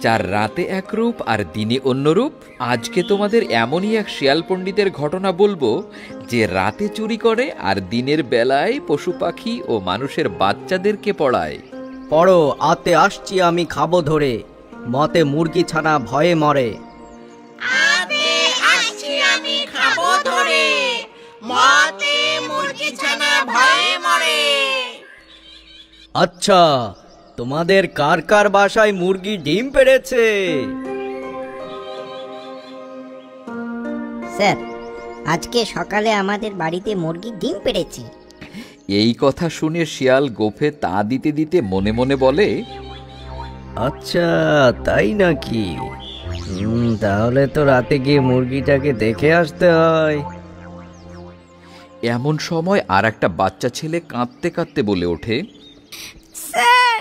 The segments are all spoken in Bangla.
যার রাতে এক রূপ আর দিনে অন্য রূপ। আজকে তোমাদের এমনই এক শিয়াল পণ্ডিতের ঘটনা বলবো, যে রাতে চুরি করে আর দিনের বেলায় পশু পাখি ও মানুষের বাচ্চাদেরকে পড়ায়। পড়ো, আতে আসছি আমি খাবো ধরে, মতে মুরগি ছানা ভয়ে মরে। আতে আসছি আমি খাবো ধরে, মতে মুরগি ছানা ভয়ে মরে। আচ্ছা, তোমাদের কার কার বাসায় মুরগি ডিম পেড়েছে? স্যার, আজকে সকালে আমাদের বাড়িতে মুরগি ডিম পেড়েছে। এই কথা শুনে শিয়াল গোফে তা দিতে দিতে মনে মনে বলে, আচ্ছা তাই নাকি? তাহলে তো রাতে গিয়ে মুরগিটাকে দেখে আসতে হয়। এমন সময় আর একটা বাচ্চা ছেলে কাঁদতে কাঁদতে বলে ওঠে, স্যার,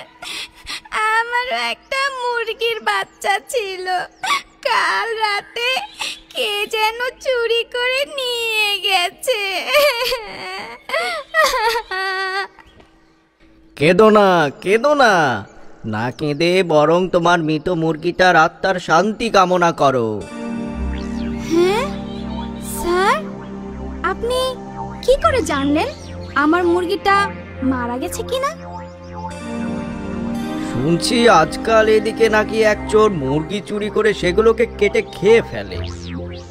আমারও একটা মুরগির বাচ্চা ছিল, কাল রাতে কে যেন চুরি করে নিয়ে গেছে। কেঁদো না, কেঁদো না, না কেঁদে বরং তোমার মৃত মুরগিটার আত্মার শান্তি কামনা করো। হ্যাঁ স্যার, আপনি কি করে জানলেন আমার মুরগিটা মারা গেছে কিনা? শুনছি আজকাল এদিকে নাকি এক চোর মুরগি চুরি করে সেগুলোকে কেটে খেয়ে ফেলে,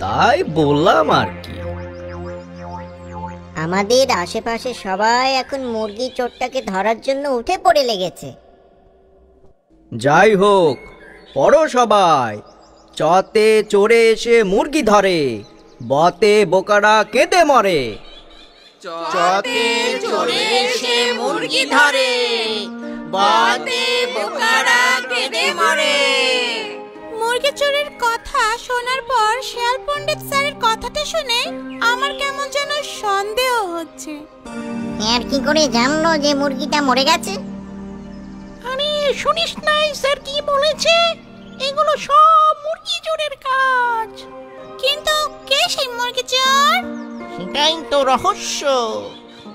তাই বললাম আর কি। আমাদের আশেপাশে সবাই এখন মুরগি চোরটাকে ধরার জন্য উঠে পড়ে লেগেছে। যাই হোক, পড়ো সবাই, চতে চোরে এসে মুরগি ধরে, বতে বোকারা কেঁদে মরে। চতে চড়ে এসে মুরগি ধরে, বতে বোকারা কেঁদে মরে। মুরগি চোরের কথা শোনার পর শিয়াল পণ্ডিত স্যারের কথাটা শুনে আমার কেমন যেন সন্দেহ হচ্ছে। আর কি করে জানলো যে মুরগিটা মরে গেছে? আরে শুনিস নাই স্যার কি বলেছে? এগুলো সব মুরগি চোরের কাজ। কিন্তু কে সেই মুরগি চোর? সেটাই তো রহস্য।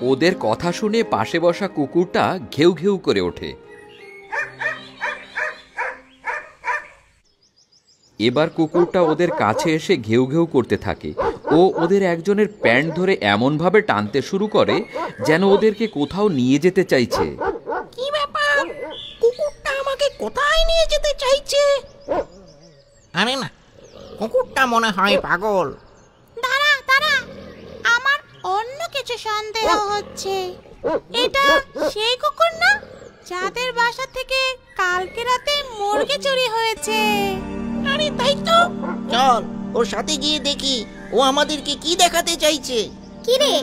ওদের কথা শুনে পাশে বসা কুকুরটা ঘেউ ঘেউ করে ওঠে। এবার কুকুরটা ওদের কাছে এসে ঘেউ ঘেউ করতে থাকে ও ওদের একজনের প্যান্ট ধরে এমনভাবে টানতে শুরু করে যেন ওদেরকে কোথাও নিয়ে যেতে চাইছে। কি ব্যাপার? কুকুরটা আমাকে কোথায় নিয়ে যেতে চাইছে? আরে না, কুকুরটা মনে হয় পাগল। দাঁড়া দাঁড়া, আমার অন্য কিছু সন্দেহ হচ্ছে। এটা সেই কুকুর না যাদের বাসা থেকে কালকে রাতে মুরগি চুরি হয়েছে? আরে তাই তো, চল ওর সাথে গিয়ে দেখি ও আমাদেরকে কি দেখাতে চাইছে। কি রে,